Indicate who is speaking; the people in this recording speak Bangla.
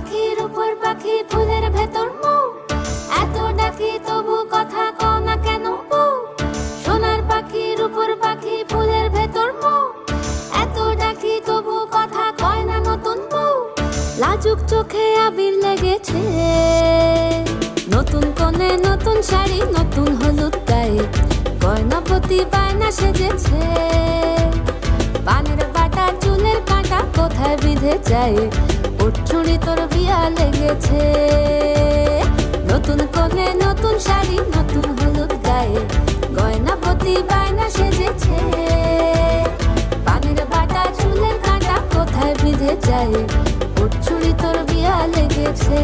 Speaker 1: পাখির উপর পাখি ফুলের ভেতর মৌ, এত ডাকি তবু কথা কও না কেন বউ। সোনার পাখির উপর পাখি ফুলের ভেতর মৌ, এত ডাকি তবু কথা কয় না নতুন বউ। লাজুক চোখে আবির লেগেছে, নতুন কোণে নতুন শাড়ি নতুন হলুদ গায়ে, গয়নাপতি বায়না সেজেছে। পানের বাটা চুলের কাঁটা কোথায় বিঁধে যায়, ওর চুড়ি তোর বিয়া লেগেছে। নতুন কোণে নতুন শাড়ি নতুন হলুদ গায়ে, গয়নাপতি বায়না সেজেছে। পানের বাটা চুলের কাঁটা কোথায় বিঁধে যায়, ওর চুড়ি তোর বিয়া লেগেছে।